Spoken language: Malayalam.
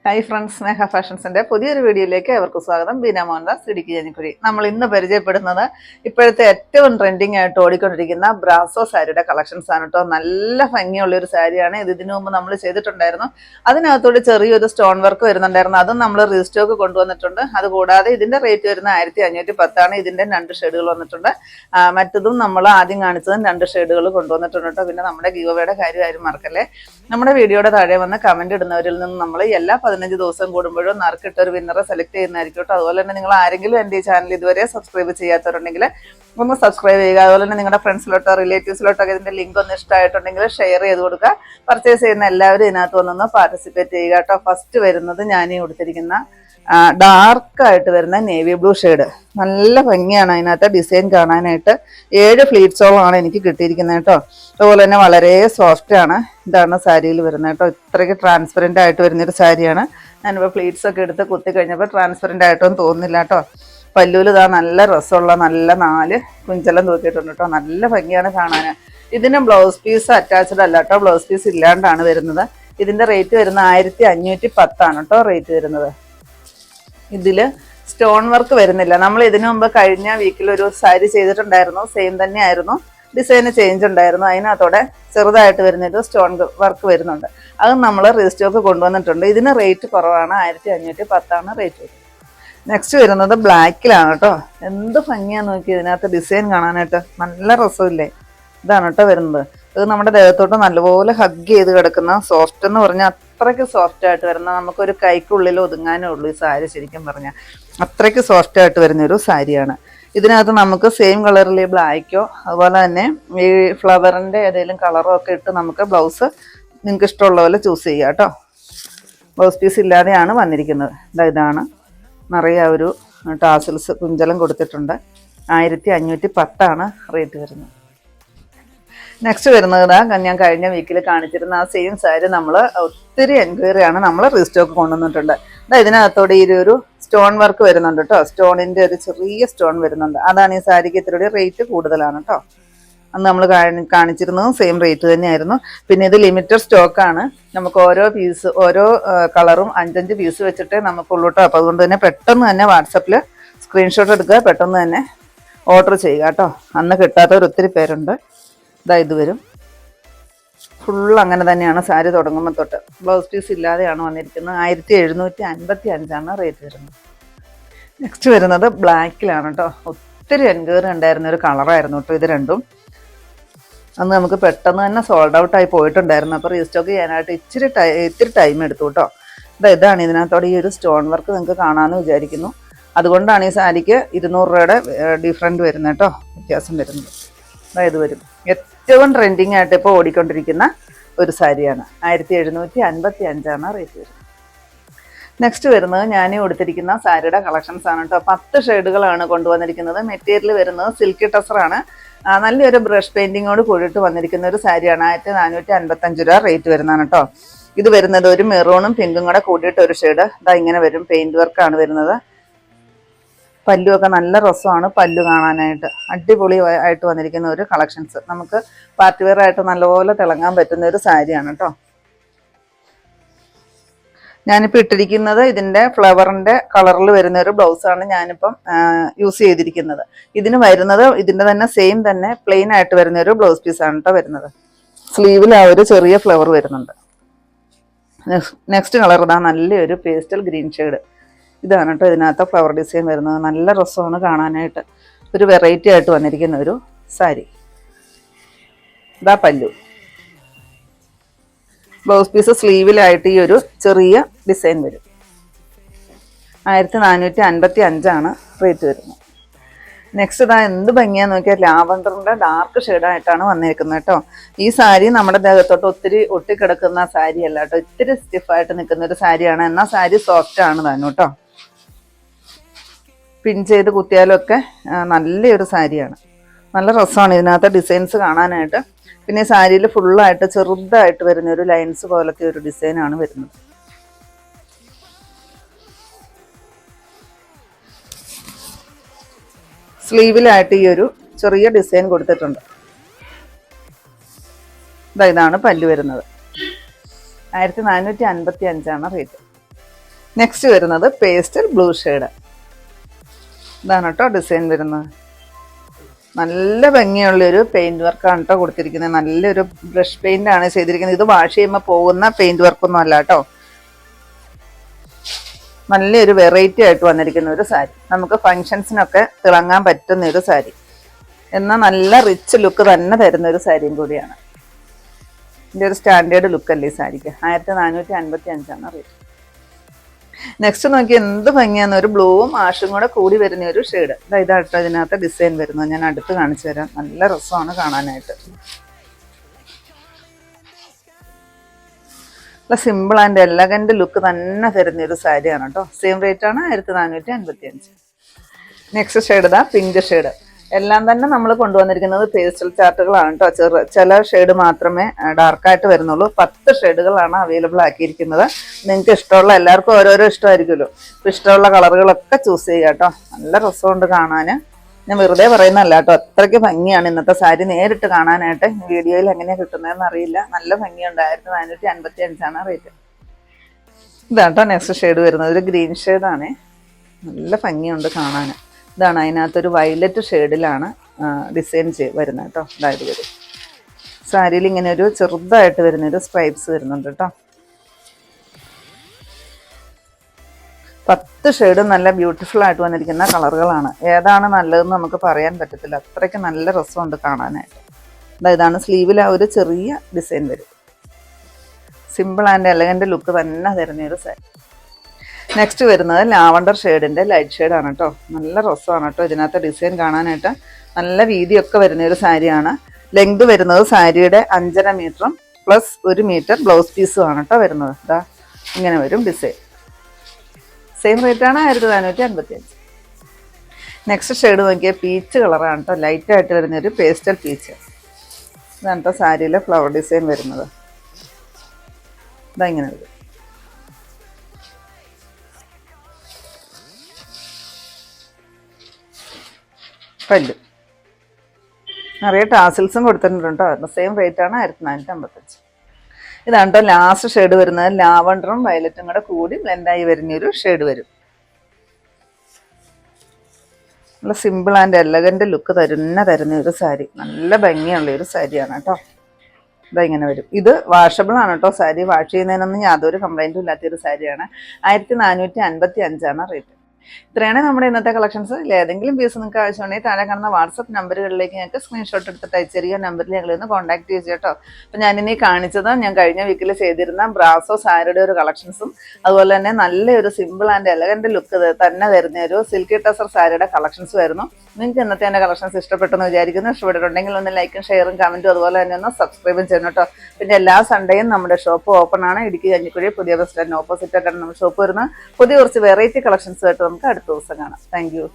ഹായ് ഫ്രണ്ട്സ്, സ്നേഹ ഫാഷൻസിന്റെ പുതിയൊരു വീഡിയോയിലേക്ക് അവർക്ക് സ്വാഗതം. ബീന മോഹൻദാസ്, ഇടുക്കി ജനിക്കുരി. നമ്മൾ ഇന്ന് പരിചയപ്പെടുന്നത് ഇപ്പോഴത്തെ ഏറ്റവും ട്രെൻഡിങ് ആയിട്ട് ഓടിക്കൊണ്ടിരിക്കുന്ന ബ്രാസോ സാരിയുടെ കളക്ഷൻസ് ആണ് കേട്ടോ. നല്ല ഭംഗിയുള്ള ഒരു സാരിയാണ് ഇത്. ഇതിനു മുമ്പ് നമ്മൾ ചെയ്തിട്ടുണ്ടായിരുന്നു. അതിനകത്തോട് ചെറിയൊരു സ്റ്റോൺ വർക്ക് വരുന്നുണ്ടായിരുന്നു. അതും നമ്മൾ റീസ്റ്റോക്ക് കൊണ്ടുവന്നിട്ടുണ്ട്. അതുകൂടാതെ ഇതിന്റെ റേറ്റ് വരുന്ന 1510 ഇതിന്റെ 2 ഷെയ്ഡുകൾ വന്നിട്ടുണ്ട്. മറ്റതും നമ്മൾ ആദ്യം കാണിച്ചതും 2 ഷെയ്ഡുകൾ കൊണ്ടുവന്നിട്ടുണ്ട് കേട്ടോ. പിന്നെ നമ്മുടെ ഗീവവേയുടെ കാര്യം ആരും മറക്കല്ലേ. നമ്മുടെ വീഡിയോയുടെ താഴെ വന്ന് കമന്റ് ഇടുന്നവരിൽ നിന്ന് നമ്മൾ എല്ലാ 15 ദിവസം കൂടുമ്പോഴും നറുക്കിട്ട ഒരു വിന്നറെ സെലക്ട് ചെയ്യുന്നതായിരിക്കും കേട്ടോ. അതുപോലെ തന്നെ നിങ്ങൾ ആരെങ്കിലും എൻ്റെ ഈ ചാനൽ ഇതുവരെ സബ്സ്ക്രൈബ് ചെയ്യാത്തവരുണ്ടെങ്കിൽ ഒന്ന് സബ്സ്ക്രൈബ് ചെയ്യുക. അതുപോലെ തന്നെ നിങ്ങളുടെ ഫ്രണ്ട്സിലോട്ടോ റിലേറ്റീവ്സിലോട്ടൊക്കെ ഇതിന്റെ ലിങ്ക് ഒന്ന് ഇഷ്ടമായിട്ടുണ്ടെങ്കിൽ ഷെയർ ചെയ്ത് കൊടുക്കുക. പർച്ചേസ് ചെയ്യുന്ന എല്ലാവരും ഇതിനകത്ത് വന്നൊന്ന് പാർട്ടിസിപ്പേറ്റ് ചെയ്യുക കേട്ടോ. ഫസ്റ്റ് വരുന്നത് ഞാൻ കൊടുത്തിരിക്കുന്ന ഡാർക്കായിട്ട് വരുന്ന നേവി ബ്ലൂ ഷെയ്ഡ്. നല്ല ഭംഗിയാണ് അതിനകത്ത് ഡിസൈൻ കാണാനായിട്ട്. 7 ഫ്ലീറ്റ്സോളാണ് എനിക്ക് കിട്ടിയിരിക്കുന്നത് കേട്ടോ. അതുപോലെ തന്നെ വളരെ സോഫ്റ്റ് ആണ്. ഇതാണ് സാരിയിൽ വരുന്നത് കേട്ടോ. ഇത്രയ്ക്ക് ട്രാൻസ്പെറൻ്റ് ആയിട്ട് വരുന്നൊരു സാരിയാണ്. ഞാനിപ്പോൾ ഫ്ലീറ്റ്സ് ഒക്കെ എടുത്ത് കുത്തി കഴിഞ്ഞപ്പോൾ ട്രാൻസ്പെറൻ്റ് ആയിട്ടൊന്നും തോന്നുന്നില്ല കേട്ടോ. പല്ലുവിൽ ഇതാ നല്ല രസമുള്ള നല്ല 4 കുഞ്ചെല്ലാം തൂക്കിയിട്ടുണ്ട് കേട്ടോ. നല്ല ഭംഗിയാണ് കാണാൻ. ഇതിന് ബ്ലൗസ് പീസ് അറ്റാച്ച്ഡ് അല്ല കേട്ടോ. ബ്ലൗസ് പീസ് ഇല്ലാണ്ടാണ് വരുന്നത്. ഇതിൻ്റെ റേറ്റ് വരുന്നത് 1510 കേട്ടോ റേറ്റ് വരുന്നത്. ഇതില് സ്റ്റോൺ വർക്ക് വരുന്നില്ല. നമ്മൾ ഇതിനു മുമ്പ് കഴിഞ്ഞ വീക്കിൽ ഒരു സാരി ചെയ്തിട്ടുണ്ടായിരുന്നു. സെയിം തന്നെ ആയിരുന്നു, ഡിസൈന് ചേഞ്ച് ഉണ്ടായിരുന്നു. അതിനകത്തോടെ ചെറുതായിട്ട് വരുന്നൊരു സ്റ്റോൺ വർക്ക് വരുന്നുണ്ട്. അത് നമ്മൾ റീസ്റ്റോക്ക് കൊണ്ടുവന്നിട്ടുണ്ട്. ഇതിന് റേറ്റ് കുറവാണ്, 1510 റേറ്റ് വരുന്നത്. നെക്സ്റ്റ് വരുന്നത് ബ്ലാക്കിലാണ് കേട്ടോ. എന്ത് ഭംഗിയാന്ന് നോക്കി ഇതിനകത്ത് ഡിസൈൻ കാണാനായിട്ട്. നല്ല രസമില്ലേ. ഇതാണ് കേട്ടോ വരുന്നത്. ഇത് നമ്മുടെ ദേഹത്തോട്ട് നല്ലപോലെ ഹഗ് ചെയ്ത് കിടക്കുന്ന, സോഫ്റ്റ് എന്ന് പറഞ്ഞാൽ അത്രയ്ക്ക് സോഫ്റ്റ് ആയിട്ട് വരുന്ന, നമുക്കൊരു കൈക്കുള്ളിൽ ഒതുങ്ങാനേ ഉള്ളൂ ഈ സാരി. ശരിക്കും പറഞ്ഞാൽ അത്രയ്ക്ക് സോഫ്റ്റ് ആയിട്ട് വരുന്നൊരു സാരിയാണ്. ഇതിനകത്ത് നമുക്ക് സെയിം കളറിൽ ബ്ലാക്കോ അതുപോലെ തന്നെ ഈ ഫ്ലവറിൻ്റെ ഏതെങ്കിലും കളറോ ഒക്കെ ഇട്ട് നമുക്ക് ബ്ലൗസ് നിങ്ങൾക്ക് ഇഷ്ടമുള്ള പോലെ ചൂസ് ചെയ്യാം കേട്ടോ. ബ്ലൗസ് പീസ് ഇല്ലാതെയാണ് വന്നിരിക്കുന്നത്. ഇതാണ് നിറയെ ഒരു ടാസിൽസ് കുഞ്ചലം കൊടുത്തിട്ടുണ്ട്. 1510 റേറ്റ് വരുന്നത്. നെക്സ്റ്റ് വരുന്നത് ഞാൻ കഴിഞ്ഞ വീക്കിൽ കാണിച്ചിരുന്ന ആ സെയിം സാരി നമ്മൾ ഒത്തിരി എൻക്വയറിയാണ് നമ്മൾ റീസ്റ്റോക്ക് കൊണ്ടുവന്നിട്ടുണ്ട്. ഇതിനകത്തോടെ ഈ ഒരു സ്റ്റോൺ വർക്ക് വരുന്നുണ്ട് കേട്ടോ. സ്റ്റോണിൻ്റെ ഒരു ചെറിയ സ്റ്റോൺ വരുന്നുണ്ട്. അതാണ് ഈ സാരിക്ക് ഇത്തിരി റേറ്റ് കൂടുതലാണ് കേട്ടോ. അന്ന് നമ്മൾ കാണിച്ചിരുന്നതും സെയിം റേറ്റ് തന്നെയായിരുന്നു. പിന്നെ ഇത് ലിമിറ്റഡ് സ്റ്റോക്കാണ്. നമുക്ക് ഓരോ പീസ് ഓരോ കളറും 5 പീസ് വെച്ചിട്ടേ നമുക്കുള്ളൂ കേട്ടോ. അപ്പോൾ അതുകൊണ്ട് തന്നെ പെട്ടെന്ന് തന്നെ വാട്സപ്പിൽ സ്ക്രീൻഷോട്ട് എടുക്കുക, പെട്ടെന്ന് തന്നെ ഓർഡർ ചെയ്യുക കേട്ടോ. അന്ന് കിട്ടാത്തവർ ഒത്തിരി പേരുണ്ട്. ഇത് വരും ഫുൾ അങ്ങനെ തന്നെയാണ് സാരി തുടങ്ങുമ്പോൾ തൊട്ട്. ബ്ലൗസ് പീസ് ഇല്ലാതെയാണ് വന്നിരിക്കുന്നത്. 1755 റേറ്റ് വരുന്നത്. നെക്സ്റ്റ് വരുന്നത് ബ്ലാക്കിലാണ് കേട്ടോ. ഒത്തിരി എൻക്വയറി ഉണ്ടായിരുന്ന ഒരു കളറായിരുന്നു കേട്ടോ ഇത് രണ്ടും. അന്ന് നമുക്ക് പെട്ടെന്ന് തന്നെ സോൾഡ് ഔട്ട് ആയി പോയിട്ടുണ്ടായിരുന്നു. അപ്പോൾ റീസ്റ്റോക്ക് ചെയ്യാനായിട്ട് ഇത്തിരി ടൈം എടുത്തു കേട്ടോ. ഇതാണ് ഇതിനകത്തോടെ ഈ ഒരു സ്റ്റോൺ വർക്ക് നിങ്ങൾക്ക് കാണാമെന്ന് വിചാരിക്കുന്നു. അതുകൊണ്ടാണ് ഈ സാരിക്ക് 200 രൂപയുടെ ഡിഫറൻറ്റ് വരുന്നത് കേട്ടോ, വ്യത്യാസം വരുന്നത്. ഇത് വരും. ഏറ്റവും ട്രെൻഡിങ് ആയിട്ട് ഇപ്പോൾ ഓടിക്കൊണ്ടിരിക്കുന്ന ഒരു സാരിയാണ്. 1755 റേറ്റ് വരുന്നത്. നെക്സ്റ്റ് വരുന്നത് ഞാൻ കൊടുത്തിരിക്കുന്ന സാരിയുടെ കളക്ഷൻസ് ആണ് കേട്ടോ. 10 ഷെയ്ഡുകളാണ് കൊണ്ടുവന്നിരിക്കുന്നത്. മെറ്റീരിയൽ വരുന്നത് സിൽക്കി ടസറാണ്. നല്ലൊരു ബ്രഷ് പെയിന്റിങ്ങോട് കൂടിയിട്ട് വന്നിരിക്കുന്ന ഒരു സാരിയാണ്. 1455 രൂപ റേറ്റ് വരുന്നതാണ് കേട്ടോ. ഇത് വരുന്നത് ഒരു മെറൂണും പിങ്കും കൂടെ കൂടിയിട്ട് ഒരു ഷെയ്ഡ്. ഇങ്ങനെ വരും. പെയിന്റ് വർക്കാണ് വരുന്നത്. പല്ലുമൊക്കെ നല്ല രസമാണ് പല്ലു കാണാനായിട്ട്. അടിപൊളി ആയിട്ട് വന്നിരിക്കുന്ന ഒരു കളക്ഷൻസ്. നമുക്ക് പാർട്ടി വെയർ ആയിട്ട് നല്ലപോലെ തിളങ്ങാൻ പറ്റുന്ന ഒരു സാരിയാണ് കേട്ടോ. ഞാനിപ്പോൾ ഇട്ടിരിക്കുന്നത് ഇതിൻ്റെ ഫ്ലവറിൻ്റെ കളറിൽ വരുന്ന ഒരു ബ്ലൗസാണ് ഞാനിപ്പം യൂസ് ചെയ്തിരിക്കുന്നത്. ഇതിന് വരുന്നത് ഇതിൻ്റെ തന്നെ സെയിം തന്നെ പ്ലെയിൻ ആയിട്ട് വരുന്ന ഒരു ബ്ലൗസ് പീസാണ് കേട്ടോ വരുന്നത്. സ്ലീവിൽ ആ ഒരു ചെറിയ ഫ്ലവർ വരുന്നുണ്ട്. നെക്സ്റ്റ് കളർ ഇതാ നല്ലൊരു പേസ്റ്റൽ ഗ്രീൻ ഷെയ്ഡ്. ഇതാണ് കേട്ടോ ഇതിനകത്ത് ഫ്ലവർ ഡിസൈൻ വരുന്നത്. നല്ല രസമാണ് കാണാനായിട്ട്. ഒരു വെറൈറ്റി ആയിട്ട് വന്നിരിക്കുന്ന ഒരു സാരി. ഇതാ പല്ലു. ബ്ലൗസ് പീസ് സ്ലീവിലായിട്ട് ഈ ഒരു ചെറിയ ഡിസൈൻ വരും. 1455 റേറ്റ് വരുന്നത്. നെക്സ്റ്റ് ഇതാ എന്ത് ഭംഗിയാന്ന് നോക്കിയാൽ ലാവണ്ടറിൻ്റെ ഡാർക്ക് ഷെയ്ഡായിട്ടാണ് വന്നിരിക്കുന്നത് കേട്ടോ. ഈ സാരി നമ്മുടെ ദേഹത്തോട്ട് ഒത്തിരി ഒട്ടിക്കിടക്കുന്ന സാരി അല്ല കേട്ടോ. ഇത്തിരി സ്റ്റിഫായിട്ട് നിൽക്കുന്ന ഒരു സാരിയാണ്. എന്നാൽ സാരി സോഫ്റ്റ് ആണ് താനും കേട്ടോ. പിൻ ചെയ്ത് കുത്തിയാലൊക്കെ നല്ലൊരു സാരിയാണ്. നല്ല രസമാണ് ഇതിനകത്ത് ഡിസൈൻസ് കാണാനായിട്ട്. പിന്നെ സാരിയിൽ ഫുള്ളായിട്ട് ചെറുതായിട്ട് വരുന്ന ഒരു ലൈൻസ് പോലത്തെ ഒരു ഡിസൈനാണ് വരുന്നത്. സ്ലീവിലായിട്ട് ഈ ഒരു ചെറിയ ഡിസൈൻ കൊടുത്തിട്ടുണ്ട്. ഇതാണ് പല്ല് വരുന്നത്. 1455 റേറ്റ്. നെക്സ്റ്റ് വരുന്നത് പേസ്റ്റൽ ബ്ലൂ ഷെയ്ഡ്. ഇതാണ് കേട്ടോ ഡിസൈൻ വരുന്നത്. നല്ല ഭംഗിയുള്ളൊരു പെയിന്റ് വർക്കാണ് കേട്ടോ കൊടുത്തിരിക്കുന്നത്. നല്ലൊരു ബ്രഷ് പെയിന്റ് ആണ് ചെയ്തിരിക്കുന്നത്. ഇത് വാഷ് ചെയ്യുമ്പോൾ പോകുന്ന പെയിന്റ് വർക്കൊന്നും അല്ല കേട്ടോ. നല്ലൊരു വെറൈറ്റി ആയിട്ട് വന്നിരിക്കുന്ന ഒരു സാരി. നമുക്ക് ഫങ്ഷൻസിനൊക്കെ തിളങ്ങാൻ പറ്റുന്ന ഒരു സാരി, എന്നാൽ നല്ല റിച്ച് ലുക്ക് തന്നെ തരുന്ന ഒരു സാരിയും കൂടിയാണ്. ഇതിൻ്റെ ഒരു സ്റ്റാൻഡേർഡ് ലുക്കല്ലേ ഈ സാരിക്ക്. 1455 റേറ്റ്. നെക്സ്റ്റ് നോക്കി എന്ത് ഭംഗിയാന്ന്, ഒരു ബ്ലൂവും ആഷും കൂടെ കൂടി വരുന്ന ഒരു ഷെയ്ഡ്. ഇതാട്ടോ ഇതിനകത്ത് ഡിസൈൻ വരുന്നത്. ഞാൻ അടുത്ത് കാണിച്ചു തരാം. നല്ല രസമാണ് കാണാനായിട്ട്. സിമ്പിൾ ആൻഡ് എലഗന്റ് ലുക്ക് തന്നെ തരുന്ന ഒരു സാരിയാണ് കേട്ടോ. സെയിം റേറ്റ് ആണ് 1455. നെക്സ്റ്റ് ഷെയ്ഡ് ഇതാ പിങ്ക് ഷെയ്ഡ്. എല്ലാം തന്നെ നമ്മൾ കൊണ്ടുവന്നിരിക്കുന്നത് പേസ്റ്റൽ ചാർട്ടുകളാണ് കേട്ടോ. ചില ഷെയ്ഡ് മാത്രമേ ഡാർക്കായിട്ട് വരുന്നുള്ളൂ. 10 ഷെയ്ഡുകളാണ് അവൈലബിൾ ആക്കിയിരിക്കുന്നത്. നിങ്ങൾക്ക് ഇഷ്ടമുള്ള, എല്ലാവർക്കും ഓരോരോ ഇഷ്ടമായിരിക്കുമല്ലോ, ഇഷ്ടമുള്ള കളറുകളൊക്കെ ചൂസ് ചെയ്യുക കേട്ടോ. നല്ല രസമുണ്ട് കാണാൻ. ഞാൻ വെറുതെ പറയുന്നതല്ല കേട്ടോ, അത്രയ്ക്ക് ഭംഗിയാണ് ഇന്നത്തെ സാരി നേരിട്ട് കാണാനായിട്ട്. വീഡിയോയിൽ എങ്ങനെയാണ് കിട്ടുന്നതെന്ന് അറിയില്ല. നല്ല ഭംഗിയുണ്ട്. 1455 റേറ്റ്. ഇതാട്ടോ നെക്സ്റ്റ് ഷെയ്ഡ് വരുന്നത്. ഒരു ഗ്രീൻ ഷെയ്ഡാണ്. നല്ല ഭംഗിയുണ്ട് കാണാൻ. ഇതാണ് അതിനകത്തൊരു വയലറ്റ് ഷെയ്ഡിലാണ് ഡിസൈൻ വരുന്നത് കേട്ടോ. അതായത് വരും സാരിയിൽ ഇങ്ങനെ ഒരു ചെറുതായിട്ട് വരുന്നൊരു സ്ട്രൈപ്സ് വരുന്നുണ്ട് കേട്ടോ. 10 ഷെയ്ഡും നല്ല ബ്യൂട്ടിഫുൾ ആയിട്ട് വന്നിരിക്കുന്ന കളറുകളാണ്. ഏതാണ് നല്ലതെന്ന് നമുക്ക് പറയാൻ പറ്റത്തില്ല. അത്രയ്ക്ക് നല്ല രസമുണ്ട് കാണാനായിട്ട്. ഇതാണ് സ്ലീവിൽ ആ ഒരു ചെറിയ ഡിസൈൻ വരും. സിമ്പിൾ ആൻഡ് എലഗന്റ് ലുക്ക് തന്നെ തരുന്നൊരു സാരി. നെക്സ്റ്റ് വരുന്നത് ലാവണ്ടർ ഷെയ്ഡിൻ്റെ ലൈറ്റ് ഷെയ്ഡാണ് കേട്ടോ. നല്ല രസമാണ് കേട്ടോ ഇതിനകത്ത് ഡിസൈൻ കാണാനായിട്ട്. നല്ല വീതിയൊക്കെ വരുന്നൊരു സാരിയാണ്. ലെങ്ത് വരുന്നത് സാരിയുടെ 5.5 മീറ്ററും പ്ലസ് 1 മീറ്റർ ബ്ലൗസ് പീസും ആണ് കേട്ടോ വരുന്നത്. ഇതാ ഇങ്ങനെ വരും ഡിസൈൻ. സെയിം റേറ്റാണ് 1455. നെക്സ്റ്റ് ഷെയ്ഡ് നോക്കിയാൽ പീച്ച് കളറാണ് കേട്ടോ. ലൈറ്റായിട്ട് വരുന്നൊരു പേസ്റ്റൽ പീച്ച്. ഇതാണ് കേട്ടോ സാരിയിലെ ഫ്ലവർ ഡിസൈൻ വരുന്നത്. ഇതാ ഇങ്ങനെ വരും. പല്ല് നിറയെ ടാസിൽസും കൊടുത്തിട്ടുണ്ട് കേട്ടോ. സെയിം റേറ്റാണ് 1455. ഇതാണ് കേട്ടോ ലാസ്റ്റ് ഷെയ്ഡ് വരുന്നത്. ലാവണ്ടറും വയലറ്റും കൂടെ കൂടി ബ്ലെൻഡായി വരുന്നൊരു ഷെയ്ഡ് വരും. നല്ല സിമ്പിൾ ആൻഡ് എലഗന്റ് ലുക്ക് തരുന്ന ഒരു സാരി. നല്ല ഭംഗിയുള്ള ഒരു സാരിയാണ് കേട്ടോ. ഇതാ ഇങ്ങനെ വരും. ഇത് വാഷബിൾ ആണ് കേട്ടോ സാരി. വാഷ് ചെയ്യുന്നതിനൊന്നും യാതൊരു കംപ്ലൈൻറ്റും ഇല്ലാത്തൊരു സാരിയാണ്. 1455 റേറ്റ്. ഇത്രയാണ് നമ്മുടെ ഇന്നത്തെ കളക്ഷൻസ്. ഏതെങ്കിലും പീസ് നിങ്ങൾക്ക് ആവശ്യമുണ്ടെങ്കിൽ താഴെ കാണുന്ന വാട്സപ്പ് നമ്പറുകളിലേക്ക് ഞങ്ങൾക്ക് സ്ക്രീൻഷോട്ട് എടുത്തിട്ട് അയച്ചെറിയ നമ്പറിൽ ഞങ്ങളൊന്ന് കോൺടാക്ട് ചെയ്ത് കേട്ടോ. അപ്പോൾ ഞാനിനി കാണിച്ചത് ഞാൻ കഴിഞ്ഞ വീക്കിൽ ചെയ്തിരുന്ന ബ്രാസോ സാരിയുടെ ഒരു കളക്ഷൻസും അതുപോലെ തന്നെ നല്ലൊരു സിമ്പിൾ ആൻഡ് എലഗന്റ് ലുക്ക് തന്നെ തരുന്ന ഒരു സിൽക്കി ടസർ സാരിയുടെ കളക്ഷൻസും ആയിരുന്നു. നിങ്ങൾക്ക് ഇന്നത്തെ എൻ്റെ കളക്ഷൻസ് ഇഷ്ടപ്പെട്ടെന്ന് വിചാരിക്കുന്നു. ഇഷ്ടപ്പെട്ടിട്ടുണ്ടെങ്കിൽ ഒന്ന് ലൈക്കും ഷെയറും കമൻറ്റും അതുപോലെ തന്നെ ഒന്ന് സബ്സ്ക്രൈബും ചെയ്യണം കേട്ടോ. പിന്നെ എല്ലാ സൺഡേയും നമ്മുടെ ഷോപ്പ് ഓപ്പൺ ആണ്. ഇടുക്കി കഞ്ഞിക്കുഴി പുതിയ ബസ് സ്റ്റാൻഡിന് ഓപ്പോസിറ്റ് ആയിട്ടാണ് നമ്മുടെ ഷോപ്പ് വരുന്നത്. പുതിയ കുറച്ച് വെറൈറ്റി കളക്ഷൻസ് ആയിട്ട് നമുക്ക് അടുത്ത ദിവസം കാണാം. Thank you.